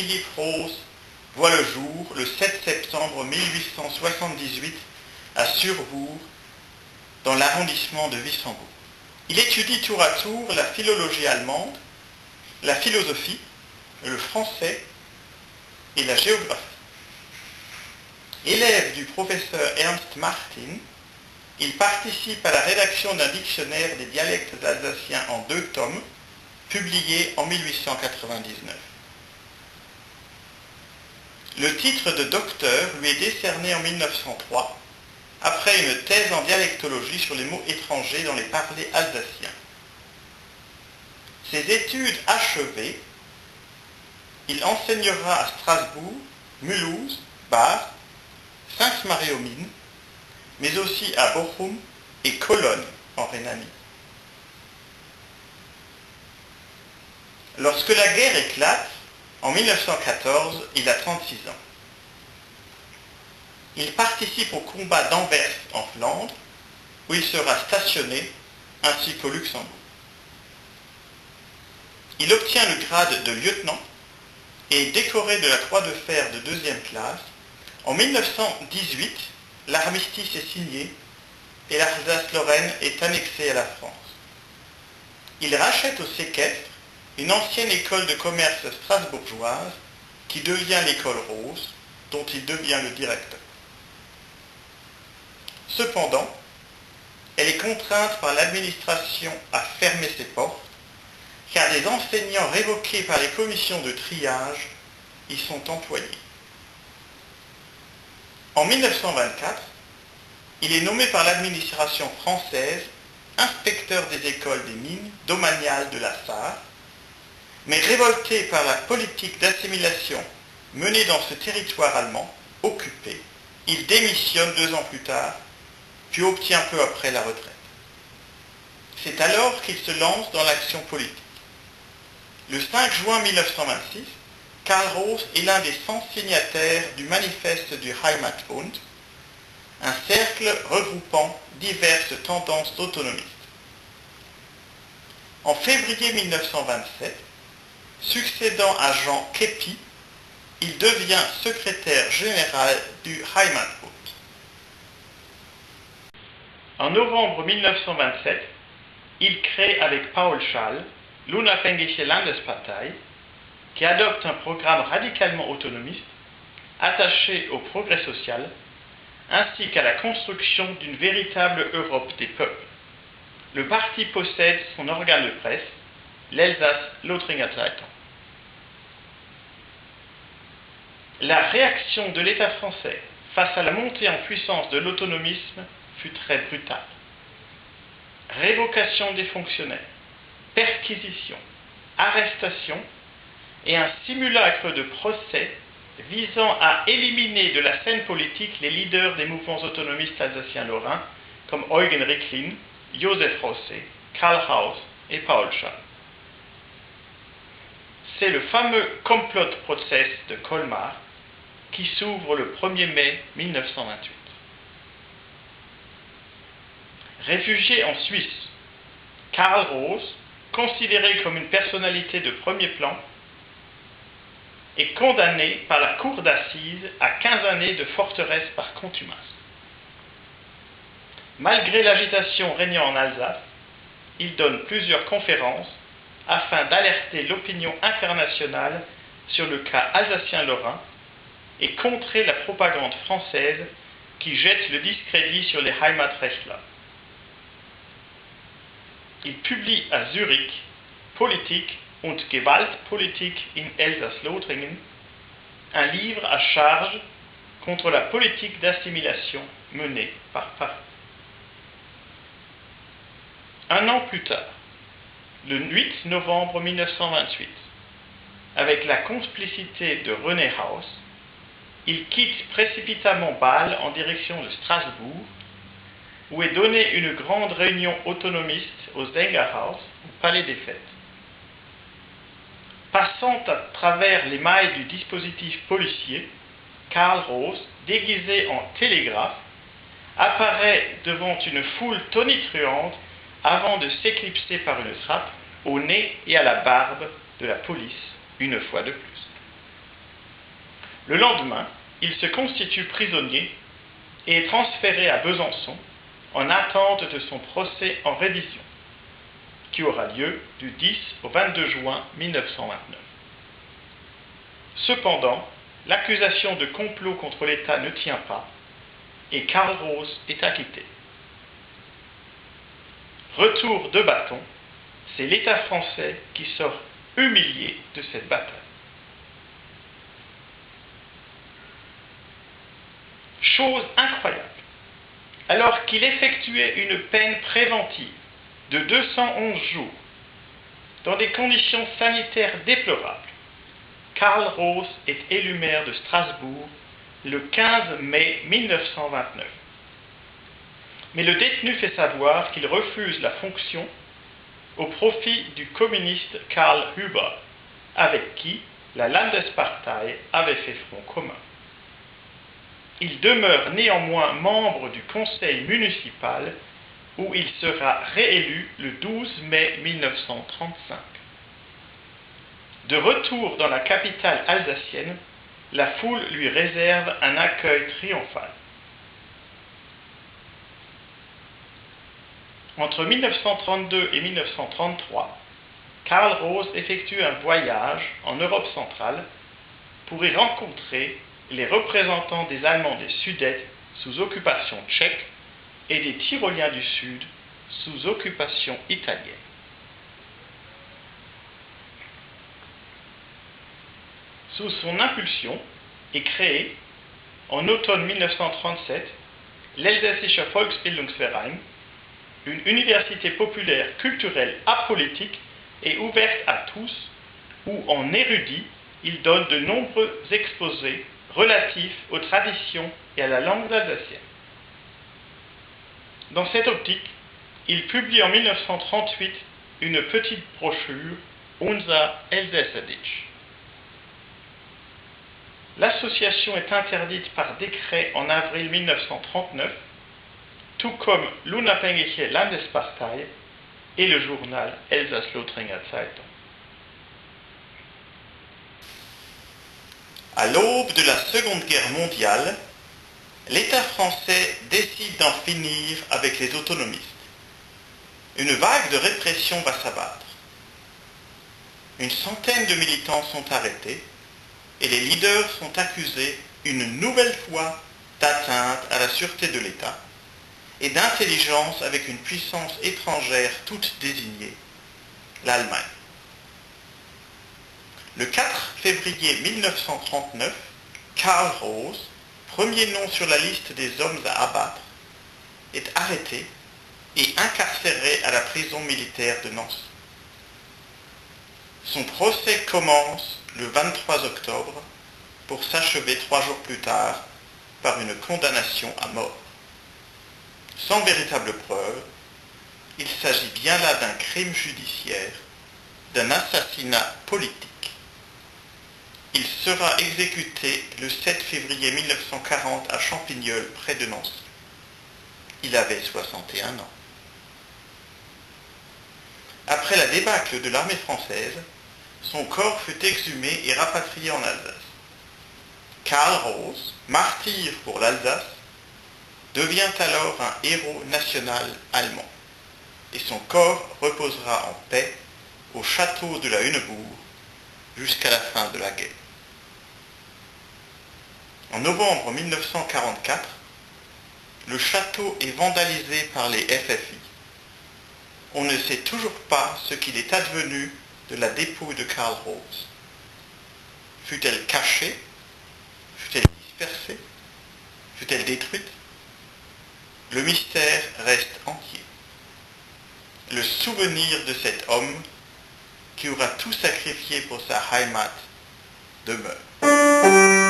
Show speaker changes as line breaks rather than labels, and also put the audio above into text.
Philippe Rose voit le jour le 7 septembre 1878 à Surbourg, dans l'arrondissement de Wissembourg. Il étudie tour à tour la philologie allemande, la philosophie, le français et la géographie. Élève du professeur Ernst Martin, il participe à la rédaction d'un dictionnaire des dialectes alsaciens en 2 tomes, publié en 1899. Le titre de docteur lui est décerné en 1903, après une thèse en dialectologie sur les mots étrangers dans les parlers alsaciens. Ses études achevées, il enseignera à Strasbourg, Mulhouse, Bâle, Sainte-Marie-aux-Mines, mais aussi à Bochum et Cologne, en Rhénanie. Lorsque la guerre éclate, en 1914, il a 36 ans. Il participe au combat d'Anvers en Flandre, où il sera stationné, ainsi qu'au Luxembourg. Il obtient le grade de lieutenant et est décoré de la Croix de fer de 2e classe. En 1918, l'armistice est signé et l'Alsace-Lorraine est annexée à la France. Il rachète au séquestre une ancienne école de commerce strasbourgeoise qui devient l'école Rose, dont il devient le directeur. Cependant, elle est contrainte par l'administration à fermer ses portes, car des enseignants révoqués par les commissions de triage y sont employés. En 1924, il est nommé par l'administration française inspecteur des écoles des mines domaniales de la Sarre, mais révolté par la politique d'assimilation menée dans ce territoire allemand occupé, il démissionne 2 ans plus tard, puis obtient peu après la retraite. C'est alors qu'il se lance dans l'action politique. Le 5 juin 1926, Karl Rose est l'un des 100 signataires du manifeste du Heimatbund, un cercle regroupant diverses tendances autonomistes. En février 1927, succédant à Jean Képy, il devient secrétaire général du Heimatbund. En novembre 1927, il crée avec Paul Schall l'Unabhängige Landespartei, qui adopte un programme radicalement autonomiste, attaché au progrès social, ainsi qu'à la construction d'une véritable Europe des peuples. Le parti possède son organe de presse, l'Elsass-Lothringer Zeitung. La réaction de l'État français face à la montée en puissance de l'autonomisme fut très brutale. Révocation des fonctionnaires, perquisition, arrestation et un simulacre de procès visant à éliminer de la scène politique les leaders des mouvements autonomistes alsaciens-lorrains comme Eugen Ricklin, Joseph Rosset, Karl Haus et Paul Schall. C'est le fameux Komplott-Prozess de Colmar qui s'ouvre le 1er mai 1928. Réfugié en Suisse, Karl Rose, considéré comme une personnalité de premier plan, est condamné par la cour d'assises à 15 années de forteresse par contumace. Malgré l'agitation régnant en Alsace, il donne plusieurs conférences afin d'alerter l'opinion internationale sur le cas alsacien-lorrain et contrer la propagande française qui jette le discrédit sur les Heimatrechtler. Il publie à Zurich Politik und Gewaltpolitik in Elsass-Lothringen, un livre à charge contre la politique d'assimilation menée par Paris. Un an plus tard, le 8 novembre 1928, avec la complicité de René Haus, il quitte précipitamment Bâle en direction de Strasbourg, où est donnée une grande réunion autonomiste au Zengerhaus, au Palais des Fêtes. Passant à travers les mailles du dispositif policier, Karl Rose, déguisé en télégraphe, apparaît devant une foule tonitruante avant de s'éclipser par une trappe au nez et à la barbe de la police, une fois de plus. Le lendemain, il se constitue prisonnier et est transféré à Besançon en attente de son procès en révision, qui aura lieu du 10 au 22 juin 1929. Cependant, l'accusation de complot contre l'État ne tient pas et Karl Rose est acquitté. Retour de bâton, c'est l'État français qui sort humilié de cette bataille. Chose incroyable, alors qu'il effectuait une peine préventive de 211 jours, dans des conditions sanitaires déplorables, Karl Rose est élu maire de Strasbourg le 15 mai 1929. Mais le détenu fait savoir qu'il refuse la fonction au profit du communiste Karl Huber, avec qui la Landespartei avait fait front commun. Il demeure néanmoins membre du conseil municipal où il sera réélu le 12 mai 1935. De retour dans la capitale alsacienne, la foule lui réserve un accueil triomphal. Entre 1932 et 1933, Karl Rose effectue un voyage en Europe centrale pour y rencontrer les représentants des Allemands des Sudètes sous occupation tchèque et des Tyroliens du Sud sous occupation italienne. Sous son impulsion est créé, en automne 1937, l'Elsässischer Volksbildungsverein, une université populaire culturelle apolitique et ouverte à tous, où en érudit, il donne de nombreux exposés relatifs aux traditions et à la langue alsacienne. Dans cette optique, il publie en 1938 une petite brochure, Unser Elsässerdeutsch. L'association est interdite par décret en avril 1939, tout comme l'Unabhängige Landespartei et le journal Elsass-Lothringer Zeitung. À l'aube de la Seconde Guerre mondiale, l'État français décide d'en finir avec les autonomistes. Une vague de répression va s'abattre. Une centaine de militants sont arrêtés et les leaders sont accusés une nouvelle fois d'atteinte à la sûreté de l'État et d'intelligence avec une puissance étrangère toute désignée, l'Allemagne. Le 4 février 1939, Karl Rose, premier nom sur la liste des hommes à abattre, est arrêté et incarcéré à la prison militaire de Nancy. Son procès commence le 23 octobre pour s'achever 3 jours plus tard par une condamnation à mort. Sans véritable preuve, il s'agit bien là d'un crime judiciaire, d'un assassinat politique. Il sera exécuté le 7 février 1940 à Champignol, près de Nancy. Il avait 61 ans. Après la débâcle de l'armée française, son corps fut exhumé et rapatrié en Alsace. Karl Rose, martyr pour l'Alsace, devient alors un héros national allemand, et son corps reposera en paix au château de la Hunebourg jusqu'à la fin de la guerre. En novembre 1944, le château est vandalisé par les FFI. On ne sait toujours pas ce qu'il est advenu de la dépouille de Karl Rose. Fut-elle cachée? Fut-elle dispersée? Fut-elle détruite? Le mystère reste entier. Le souvenir de cet homme qui aura tout sacrifié pour sa Heimat demeure.